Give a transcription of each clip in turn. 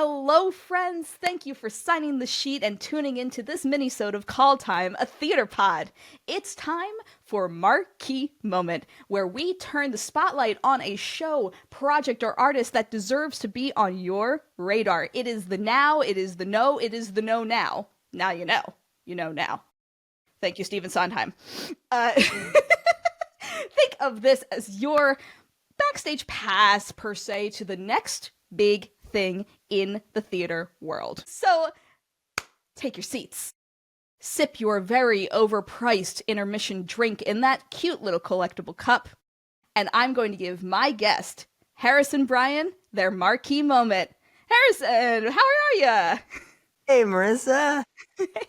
Hello, friends! Thank you for signing the sheet and tuning into this mini-sode of Call Time, a theater pod. It's time for Marquee Moment, where we turn the spotlight on a show, project, or artist that deserves to be on your radar. It is the now, it is the no, it is the no now. Now you know. You know now. Thank you, Stephen Sondheim. Think of this as your backstage pass, per se, to the next big thing in the theater world. So, take your seats. Sip your very overpriced intermission drink in that cute little collectible cup. And I'm going to give my guest, Harrison Bryan, their marquee moment. Harrison, how are ya? Hey, Marissa.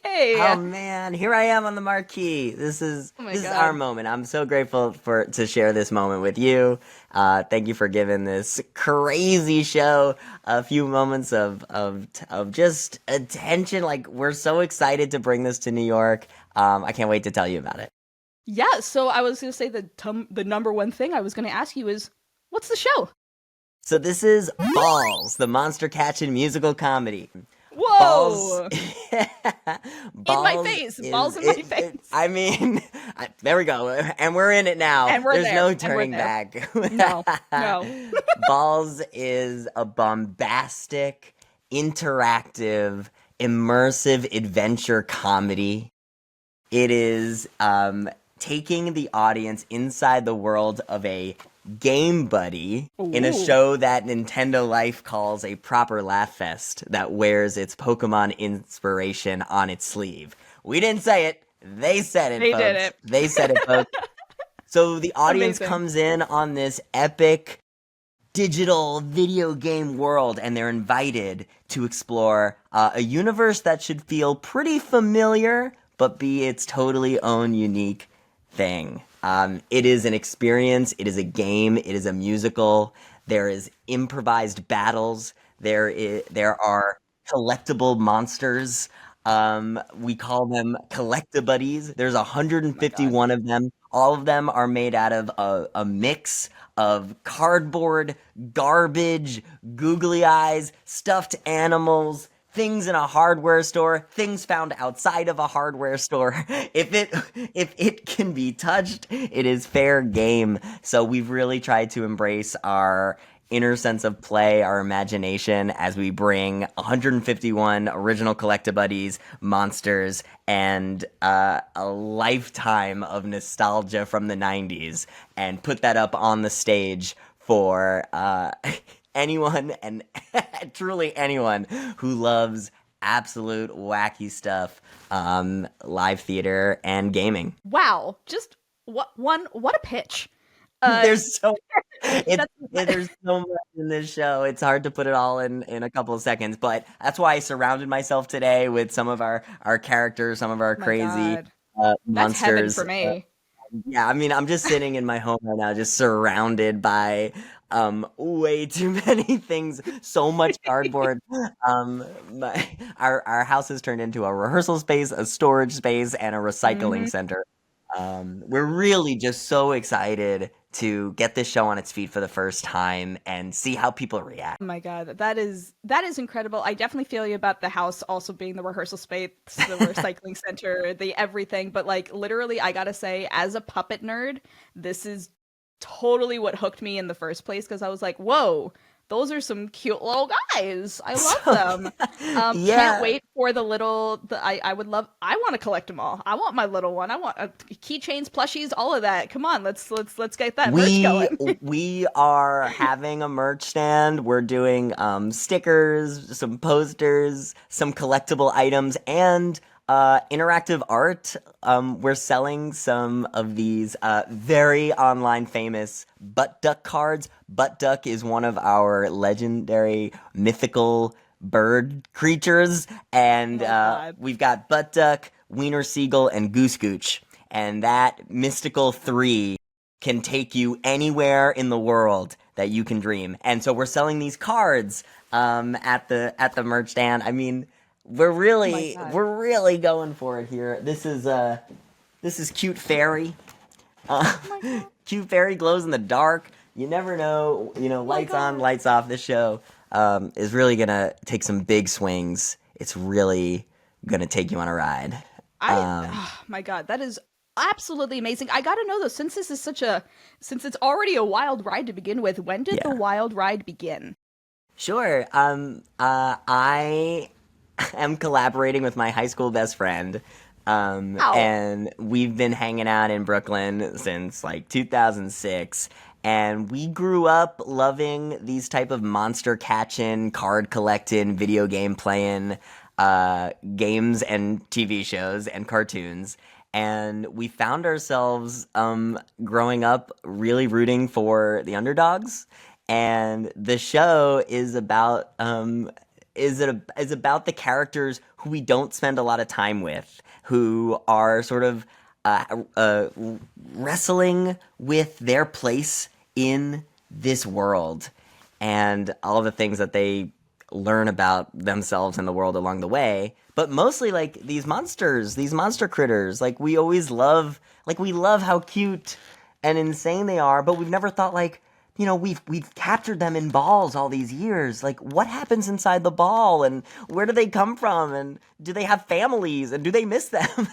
Hey. Oh man, here I am on the marquee. This is our moment. I'm so grateful to share this moment with you. Thank you for giving this crazy show a few moments of just attention. Like, we're so excited to bring this to New York. I can't wait to tell you about it. Yeah, so I was going to say the number one thing I was going to ask you is, what's the show? So this is Balls, the Monster Catchin Musical Comedy. Whoa! Balls. In my face. Balls in my face. I mean, there we go. And we're in it now. And There's there. no turning back. No. Balls is a bombastic, interactive, immersive adventure comedy. It is taking the audience inside the world of a Game Buddy in a show that Nintendo Life calls a proper laugh fest that wears its Pokémon inspiration on its sleeve. We didn't say it. They said it, They folks. did it. They said it, folks. So the audience Amazing. comes in on this epic digital video game world, and they're invited to explore a universe that should feel pretty familiar, but be its totally own unique thing. It is an experience, it is a game, it is a musical, there is improvised battles, there are collectible monsters, we call them Collectabuddies. There's 151 of them. All of them are made out of a mix of cardboard, garbage, googly eyes, stuffed animals, things in a hardware store, things found outside of a hardware store. If it can be touched, it is fair game. So we've really tried to embrace our inner sense of play, our imagination, as we bring 151 original Collectabuddies, monsters, and a lifetime of nostalgia from the 90s, and put that up on the stage for anyone and truly anyone who loves absolute wacky stuff, live theater and gaming. Wow, just what a pitch. There's so much in this show. It's hard to put it all in a couple of seconds, but that's why I surrounded myself today with some of our characters, some of our crazy monsters. That's heaven for me. Yeah, I mean, I'm just sitting in my home right now, just surrounded by way too many things, so much cardboard. Our house has turned into a rehearsal space, a storage space, and a recycling center. We're really just so excited to get this show on its feet for the first time and see how people react. Oh my god, that is incredible. I definitely feel you about the house also being the rehearsal space, the recycling center, the everything. But like, literally, I gotta say, as a puppet nerd, this is totally what hooked me in the first place, because I was like, whoa, those are some cute little guys. I love them. Yeah. Can't wait for I want to collect them all. I want my little one. I want keychains, plushies, all of that. Come on, let's get that merch going. We are having a merch stand. We're doing stickers, some posters, some collectible items, and interactive art. We're selling some of these very online famous butt duck cards. Butt duck is one of our legendary mythical bird creatures, and we've got butt duck, wiener seagull, and goose gooch, and that mystical three can take you anywhere in the world that you can dream. And so we're selling these cards at the merch stand. I mean, we're really going for it here. This is Cute Fairy. Cute Fairy glows in the dark. you never know. Lights on, God. lights off. This show is really gonna take some big swings. It's really gonna take you on a ride. Oh my God, that is absolutely amazing. I gotta know though, since since it's already a wild ride to begin with, when did the Yeah. wild ride begin? Sure. I am collaborating with my high school best friend. Ow. And we've been hanging out in Brooklyn since like 2006. And we grew up loving these type of monster catching, card collecting, video game playing, games and TV shows and cartoons. And we found ourselves, growing up really rooting for the underdogs. And the show is about is about the characters who we don't spend a lot of time with, who are sort of wrestling with their place in this world and all the things that they learn about themselves and the world along the way. But mostly like these monsters, these monster critters, we love how cute and insane they are, but we've never thought like, we've captured them in balls all these years. Like, what happens inside the ball, and where do they come from, and do they have families, and do they miss them?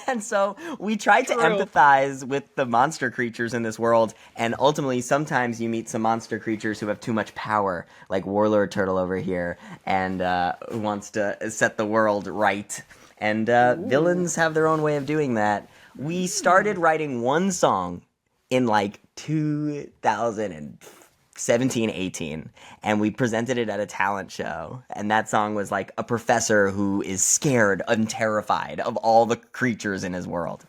and so we try to empathize with the monster creatures in this world, and ultimately, sometimes you meet some monster creatures who have too much power, like Warlord Turtle over here, and who wants to set the world right. And villains have their own way of doing that. We started writing one song in like 2017-18, and we presented it at a talent show, and that song was like a professor who is scared and terrified of all the creatures in his world.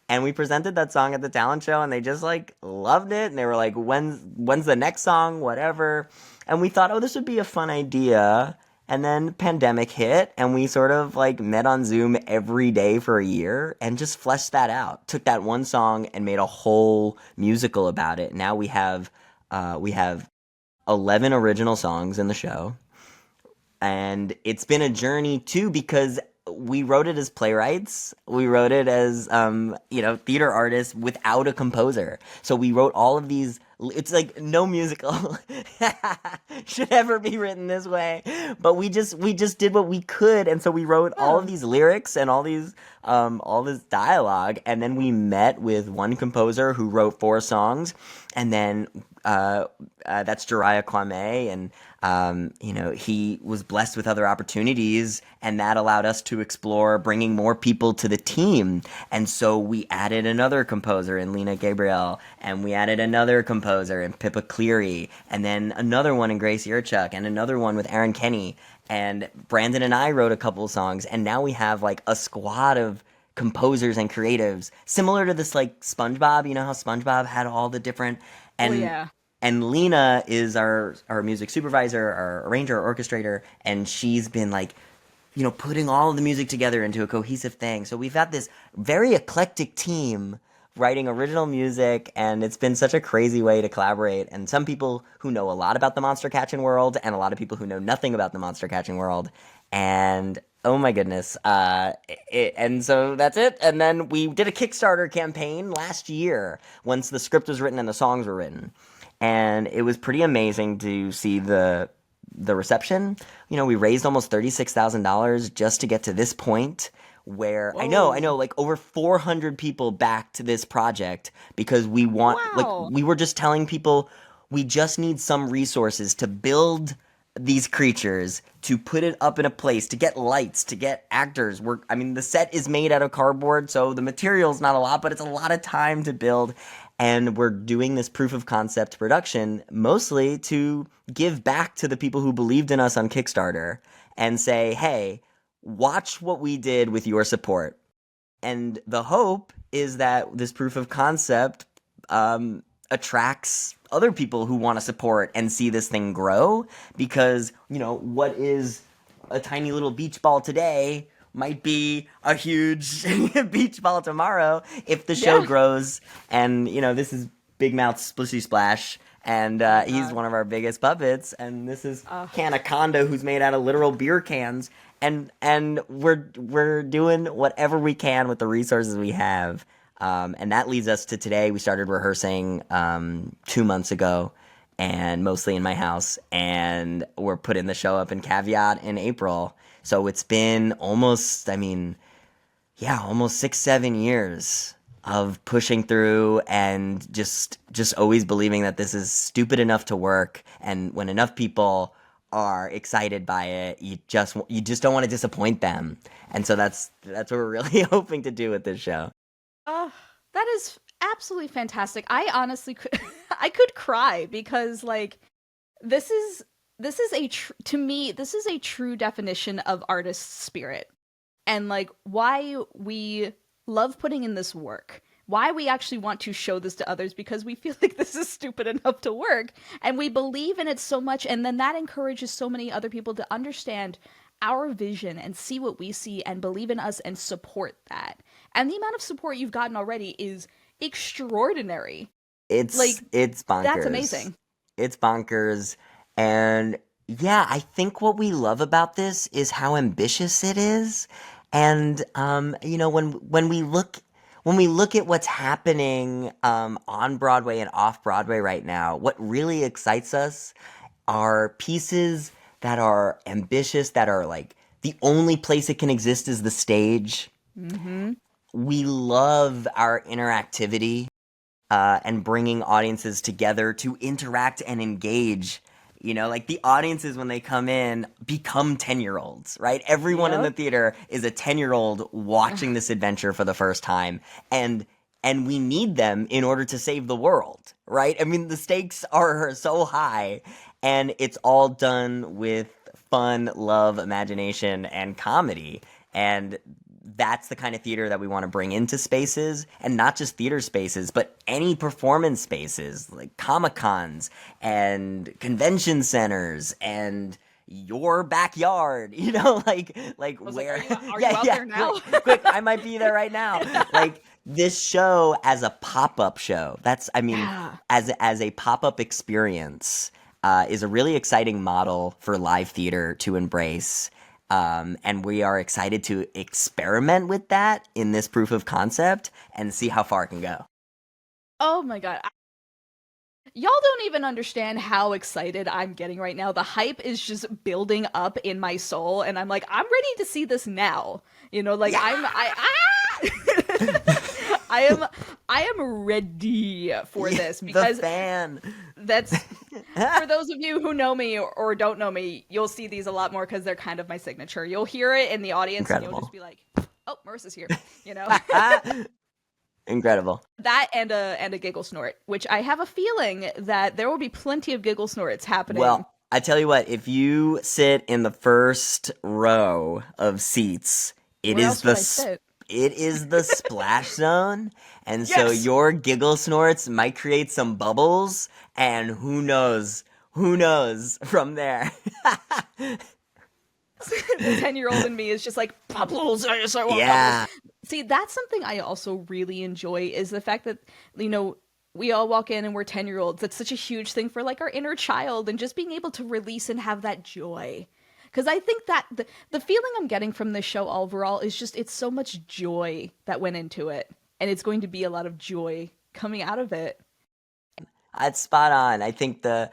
And we presented that song at the talent show, and they just like loved it, and they were like, when's the next song, whatever. And we thought, oh, this would be a fun idea. And then pandemic hit, and we sort of like met on Zoom every day for a year and just fleshed that out. Took that one song and made a whole musical about it. Now we have 11 original songs in the show. And it's been a journey too, because we wrote it as playwrights. We wrote it as theater artists without a composer. So we wrote all of these. It's like no musical should ever be written this way, but we just did what we could, and so we wrote all of these lyrics and all this dialogue, and then we met with one composer who wrote 4 songs, and then that's Jariah Kwame, and he was blessed with other opportunities, and that allowed us to explore bringing more people to the team. And so we added another composer in Lena Gabriel, and we added another composer in Pippa Cleary, and then another one in Grace Yerchuk, and another one with Aaron Kenny. And Brandon and I wrote a couple of songs, and now we have like a squad of composers and creatives, similar to this like SpongeBob. You know how SpongeBob had all the different and Lena is our music supervisor, our arranger, our orchestrator, and she's been like, putting all of the music together into a cohesive thing. So we've got this very eclectic team writing original music, and it's been such a crazy way to collaborate. And some people who know a lot about the Monster Catchin world, and a lot of people who know nothing about the Monster Catchin world. And oh my goodness. And so that's it. And then we did a Kickstarter campaign last year once the script was written and the songs were written. And it was pretty amazing to see the reception. We raised almost $36,000 just to get to this point where I know, like over 400 people backed this project because we were just telling people we just need some resources to build these creatures, to put it up in a place, to get lights, to get actors. The set is made out of cardboard, so the material's not a lot, but it's a lot of time to build. And we're doing this proof of concept production mostly to give back to the people who believed in us on Kickstarter and say, hey, watch what we did with your support. And the hope is that this proof of concept attracts other people who want to support and see this thing grow, because, what is a tiny little beach ball today might be a huge beach ball tomorrow if the show grows. And, this is Big Mouth Splishy Splash, and he's one of our biggest puppets, and this is Canaconda, who's made out of literal beer cans, and we're doing whatever we can with the resources we have And that leads us to today. We started rehearsing 2 months ago, and mostly in my house, and we're putting the show up in Caveat in April. So it's been almost 6-7 years of pushing through and just always believing that this is stupid enough to work, and when enough people are excited by it, you just don't want to disappoint them. And so that's what we're really hoping to do with this show. Oh, that is absolutely fantastic. I honestly could I could cry because like this is to me this is a true definition of artist spirit. And like why we love putting in this work. Why we actually want to show this to others, because we feel like this is stupid enough to work and we believe in it so much, and then that encourages so many other people to understand our vision and see what we see and believe in us and support that. And the amount of support you've gotten already is extraordinary. It's bonkers. That's amazing. It's bonkers. And yeah, I think what we love about this is how ambitious it is. And when we look at what's happening on Broadway and off Broadway right now, what really excites us are pieces that are ambitious, that are like the only place it can exist is the stage. Mm-hmm. We love our interactivity and bringing audiences together to interact and engage. Like the audiences, when they come in, become 10-year-olds, right? Everyone in the theater is a 10-year-old watching this adventure for the first time. And we need them in order to save the world, right? I mean, the stakes are so high, and it's all done with fun, love, imagination, and comedy. And that's the kind of theater that we want to bring into spaces, and not just theater spaces, but any performance spaces like Comic-Cons and convention centers and your backyard, like where are you out there now? quick, I might be there right now. Like this show as a pop-up show, as a pop-up experience, is a really exciting model for live theater to embrace. And we are excited to experiment with that in this proof of concept and see how far it can go. Oh my God. Y'all don't even understand how excited I'm getting right now. The hype is just building up in my soul, and I'm like, I'm ready to see this now. I am ready for this, because the fan. That's for those of you who know me or don't know me, you'll see these a lot more because they're kind of my signature. You'll hear it in the audience. Incredible. And you'll just be like, "Oh, Marissa's here," Incredible. That and a giggle snort, which I have a feeling that there will be plenty of giggle snorts happening. Well, I tell you what, if you sit in the first row of seats, it is the splash zone, and so your giggle snorts might create some bubbles, and who knows from there. The 10-year-old in me is just like, bubbles, I want bubbles. See, that's something I also really enjoy, is the fact that, we all walk in and we're 10-year-olds. That's such a huge thing for like our inner child, and just being able to release and have that joy. Because I think that the feeling I'm getting from this show overall is just, it's so much joy that went into it. And it's going to be a lot of joy coming out of it. That's spot on. I think I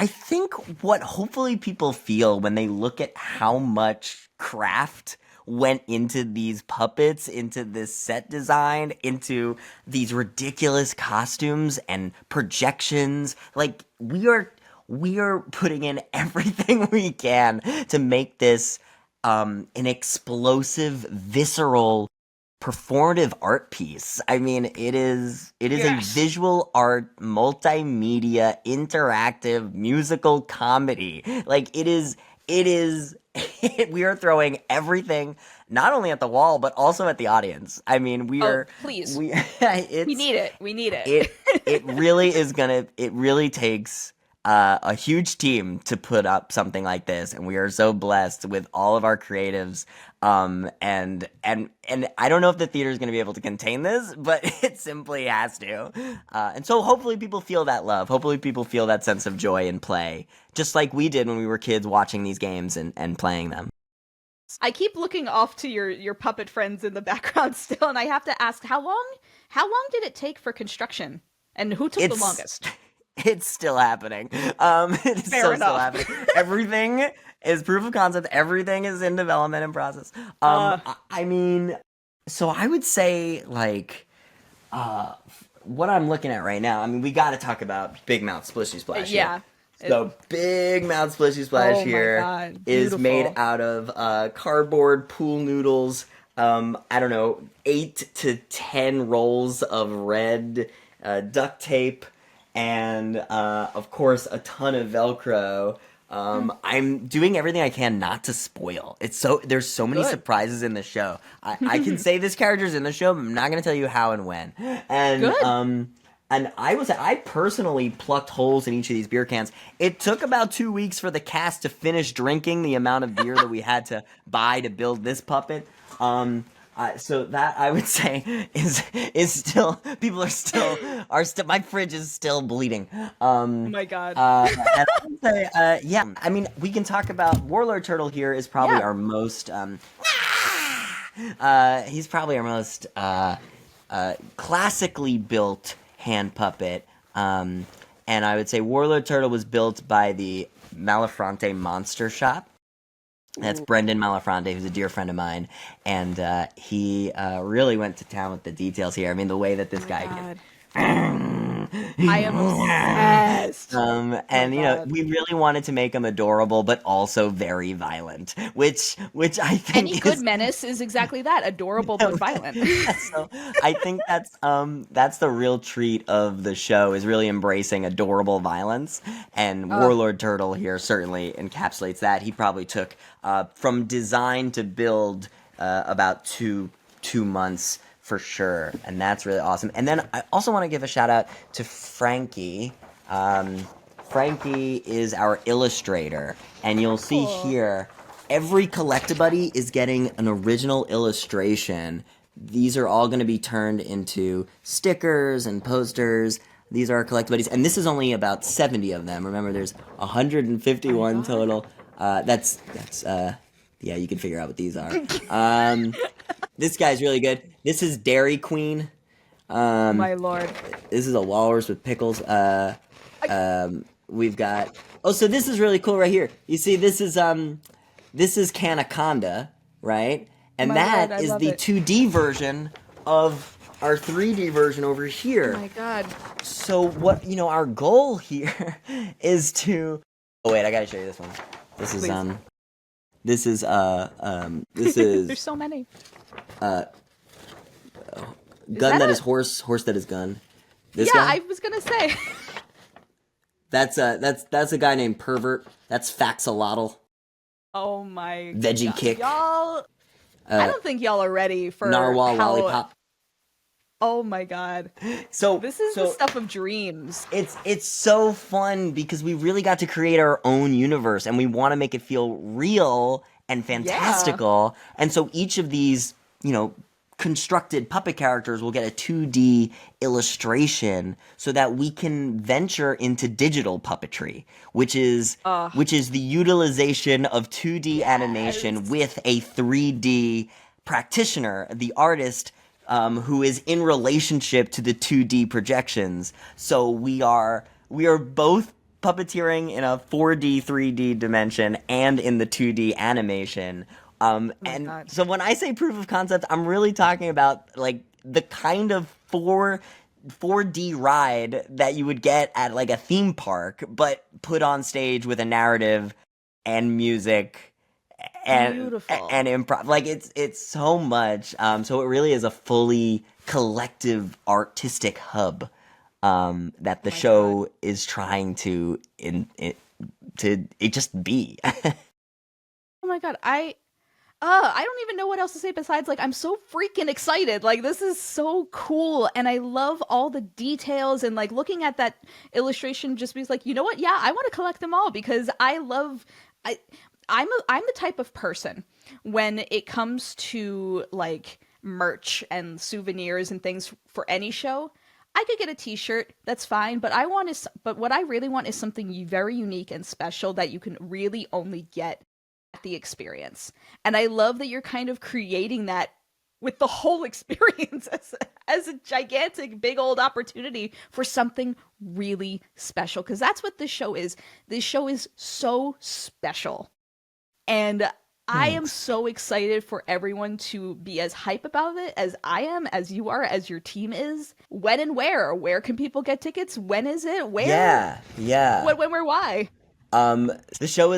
think what hopefully people feel when they look at how much craft went into these puppets, into this set design, into these ridiculous costumes and projections, like we are putting in everything we can to make this an explosive, visceral, performative art piece. I mean, it is a visual art, multimedia, interactive, musical comedy. Like it is we are throwing everything not only at the wall but also at the audience. I mean, please. We need it. It really takes a huge team to put up something like this, and we are so blessed with all of our creatives. And I don't know if the theater is going to be able to contain this, but it simply has to. And so hopefully people feel that love. Hopefully people feel that sense of joy and play, just like we did when we were kids watching these games and playing them. I keep looking off to your puppet friends in the background still, and I have to ask, how long did it take for construction? And who took the longest? It's still happening. It's Fair still enough. happening. Everything is proof of concept. Everything is in development and process. I mean, so I would say like, what I'm looking at right now. I mean, we got to talk about Big Mouth Splishy Splash. Yeah. So Big Mouth Splishy Splash Oh my here God, is made beautiful. out of cardboard pool noodles. I don't know, 8 to 10 rolls of red duct tape, and of course a ton of Velcro. I'm doing everything I can not to spoil. There's so many Good. surprises in the show. I can say this character's in the show, but I'm not gonna tell you how and when. And Good. and I personally plucked holes in each of these beer cans. It took about 2 weeks for the cast to finish drinking the amount of beer that we had to buy to build this puppet. So that I would say is still, people are still my fridge is still bleeding. Oh my God. And I would say, yeah, I mean, we can talk about Warlord Turtle here is probably Yeah. our most he's probably our most classically built hand puppet. And I would say Warlord Turtle was built by the Malafronte Monster Shop. That's Brendan Malafronte, who's a dear friend of mine, and he really went to town with the details here. I mean, the way that this guy God. I am obsessed. and you know, we really wanted to make him adorable, but also very violent, which I think Any good menace is exactly that, adorable but violent. So I think that's the real treat of the show, is really embracing adorable violence, and Warlord Turtle here certainly encapsulates that. He probably took from design to build about two months for sure, and that's really awesome. And then I also want to give a shout out to Frankie. Frankie is our illustrator, and you'll see here every Collectabuddy is getting an original illustration. These are all going to be turned into stickers and posters. These are our Collectabuddies, and this is only about 70 of them. Remember, there's 151 total. That's yeah, you can figure out what these are. This guy's really good. This is Dairy Queen. My lord. This is a walrus with pickles. We've got. Oh, so this is really cool right here. You see, this is Canaconda, right? And My that lord, I is love the it. 2D version of our 3D version over here. Oh my God. So what, you know, our goal here is to. Oh wait, I gotta show you this one. This is Please. This is There's so many. gun that that a- is horse that is gun. This Yeah, guy? I was gonna say. That's a guy named Pervert. That's Faxolotl. Oh my Veggie God. Kick. Y'all. I don't think y'all are ready for Narwhal how. Lollipop. Oh my God. So This is the stuff of dreams. It's so fun because we really got to create our own universe, and we want to make it feel real and fantastical. And so each of these, you know, constructed puppet characters will get a 2D illustration so that we can venture into digital puppetry, which is the utilization of 2D animation with a 3D practitioner, the artist, who is in relationship to the 2D projections. So we are both puppeteering in a 4D, 3D dimension and in the 2D animation. God. So when I say proof of concept, I'm really talking about like the kind of 4D ride that you would get at like a theme park, but put on stage with a narrative and music and Beautiful. and improv. Like it's so much. So it really is a fully collective artistic hub that the show is trying to just be. Oh my God. I don't even know what else to say besides, like, I'm so freaking excited. Like, this is so cool, and I love all the details, and like looking at that illustration just means like, you know what? Yeah, I want to collect them all because I'm the type of person when it comes to like merch and souvenirs and things for any show. I could get a t-shirt, that's fine, but what I really want is something very unique and special that you can really only get the experience. And I love that you're kind of creating that with the whole experience as a gigantic, big old opportunity for something really special. Because that's what this show is. This show is so special. And I am so excited for everyone to be as hype about it as I am, as you are, as your team is. When and where? Where can people get tickets? When is it? Where? Yeah. When, where, why? The show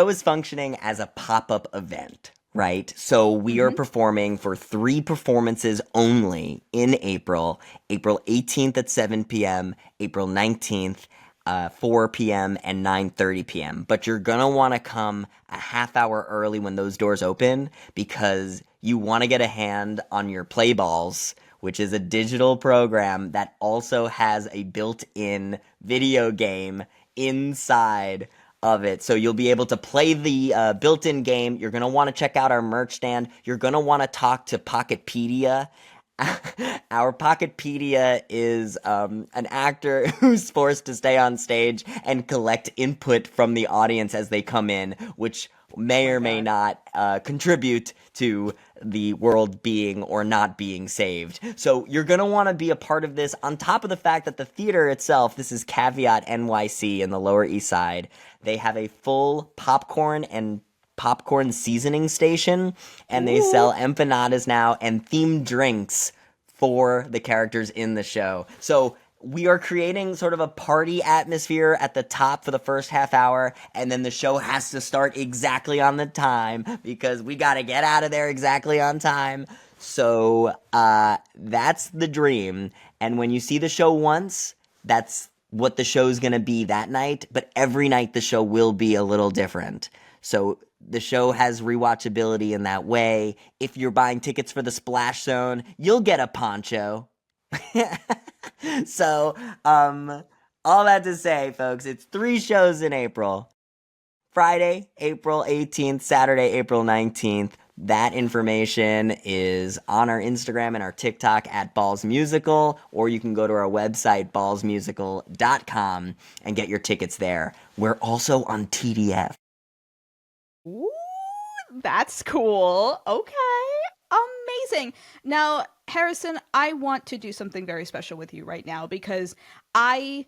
is functioning as a pop-up event, right? So we are performing for 3 performances only in April 18th at 7 p.m., April 19th, 4 p.m., and 9:30 p.m. But you're gonna want to come a half hour early when those doors open because you want to get a hand on your play balls, which is a digital program that also has a built-in video game inside of it. So you'll be able to play the built-in game. You're going to want to check out our merch stand. You're going to want to talk to Pocketpedia. Our Pocketpedia is an actor who's forced to stay on stage and collect input from the audience as they come in, which may or may not contribute to the world being or not being saved. So you're going to want to be a part of this on top of the fact that the theater itself, this is Caveat NYC in the Lower East Side, they have a full popcorn and popcorn seasoning station, and they sell empanadas now and themed drinks for the characters in the show. So we are creating sort of a party atmosphere at the top for the first half hour, and then the show has to start exactly on the time because we got to get out of there exactly on time. So that's the dream. And when you see the show once, that's what the show's going to be that night. But every night the show will be a little different. So the show has rewatchability in that way. If you're buying tickets for the Splash Zone, you'll get a poncho. So, all that to say, folks, it's 3 shows in April. Friday, April 18th, Saturday, April 19th. That information is on our Instagram and our TikTok at Balls Musical, or you can go to our website, ballsmusical.com, and get your tickets there. We're also on TDF. Ooh, that's cool. Okay. Amazing. Now, Harrison, I want to do something very special with you right now because I'm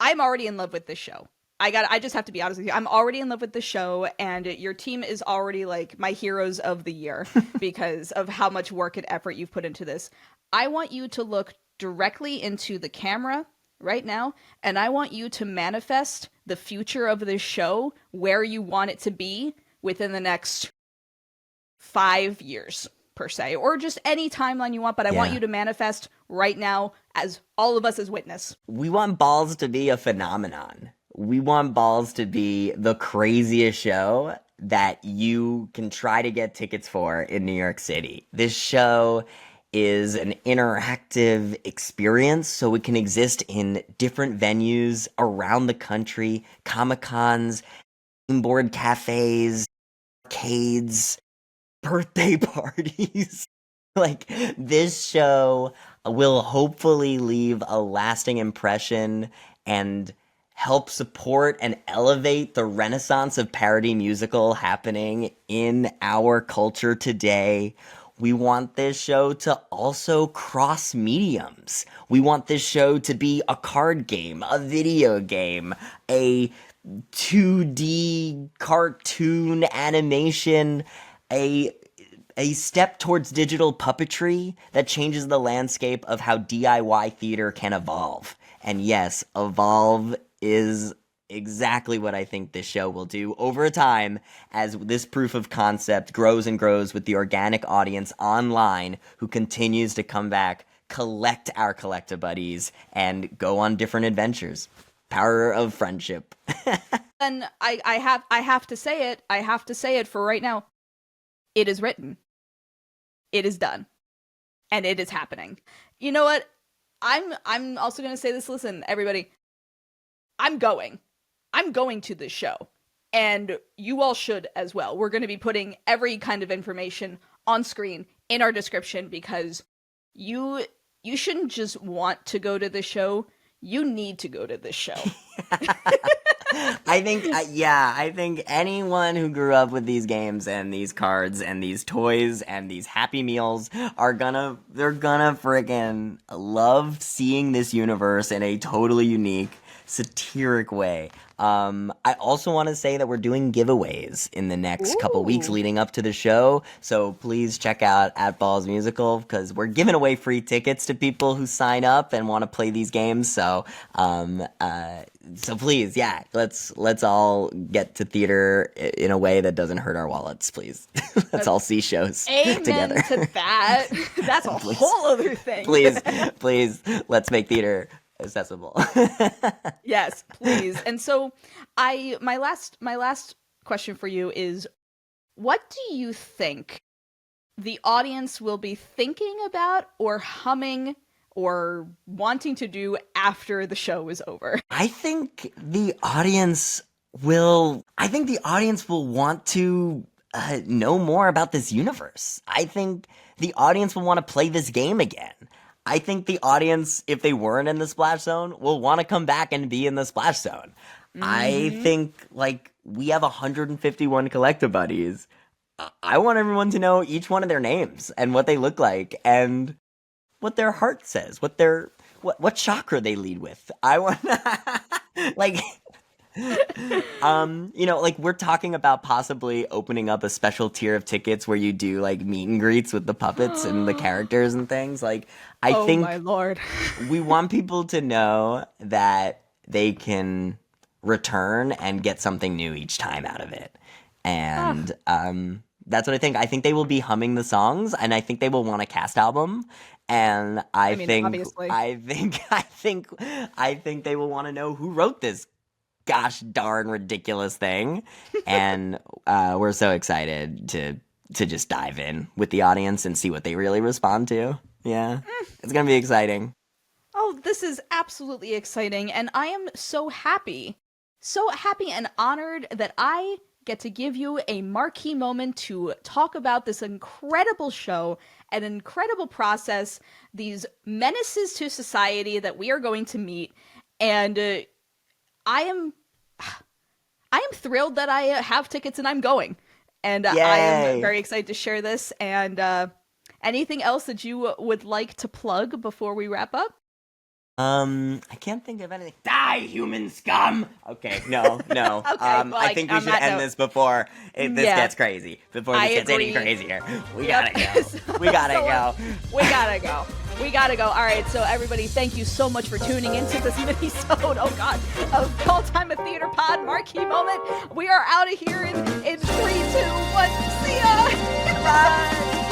already in love with this show. I just have to be honest with you. I'm already in love with the show, and your team is already like my heroes of the year because of how much work and effort you've put into this. I want you to look directly into the camera right now, and I want you to manifest the future of this show, where you want it to be within the next 5 years, per se, or just any timeline you want, but I want you to manifest right now as all of us as witness. We want Balls to be a phenomenon. We want Balls to be the craziest show that you can try to get tickets for in New York City. This show is an interactive experience, so it can exist in different venues around the country, Comic-Cons, board cafes, arcades, birthday parties. Like, this show will hopefully leave a lasting impression and help support and elevate the renaissance of parody musical happening in our culture today. We want this show to also cross mediums. We want this show to be a card game, a video game, a 2D cartoon animation, a step towards digital puppetry that changes the landscape of how DIY theater can evolve. And yes, evolve is exactly what I think this show will do over time as this proof of concept grows and grows with the organic audience online who continues to come back, collect our collector buddies, and go on different adventures. Power of friendship. And I have to say it. I have to say it for right now. It is written. It is done. And it is happening. You know what? I'm also going to say this. Listen, everybody. I'm going to this show. And you all should as well. We're going to be putting every kind of information on screen in our description because you shouldn't just want to go to the show. You need to go to this show. I think anyone who grew up with these games and these cards and these toys and these Happy Meals they're gonna freaking love seeing this universe in a totally unique, satiric way. I also want to say that we're doing giveaways in the next couple weeks Ooh. leading up to the show. So please check out @Balls Musical because we're giving away free tickets to people who sign up and want to play these games. So please, yeah, let's all get to theater in a way that doesn't hurt our wallets, please. Let's all see shows together. Amen to that. That's a whole other thing. Please, let's make theater accessible. Yes, please. And so my last question for you is, what do you think the audience will be thinking about or humming or wanting to do after the show is over? I think the audience will want to know more about this universe. I think the audience will want to play this game again. I think the audience, if they weren't in the Splash Zone, will want to come back and be in the Splash Zone. I think, we have 151 collector buddies. I want everyone to know each one of their names and what they look like and what their heart says, what chakra they lead with. I want, we're talking about possibly opening up a special tier of tickets where you do meet and greets with the puppets and the characters and things. I think my Lord. we want people to know that they can return and get something new each time out of it. And that's what I think. I think they will be humming the songs, and I think they will want a cast album. And I think obviously. I think they will want to know who wrote this gosh darn ridiculous thing. And we're so excited to just dive in with the audience and see what they really respond to. Yeah, it's gonna be exciting. Oh, this is absolutely exciting, and I am so happy and honored that I get to give you a marquee moment to talk about this incredible show, an incredible process, these menaces to society that we are going to meet, and I am thrilled that I have tickets and I'm going, and I am very excited to share this. And anything else that you would like to plug before we wrap up? I can't think of anything. Die, human scum! Okay, no. I think we should end this before this gets crazy. Before this gets any crazier. We gotta go. We gotta go. We gotta go. All right, so everybody, thank you so much for tuning into this mini-sode, of Call Time a Theater Pod Marquee Moment. We are out of here in 3, 2, 1. See ya! Bye!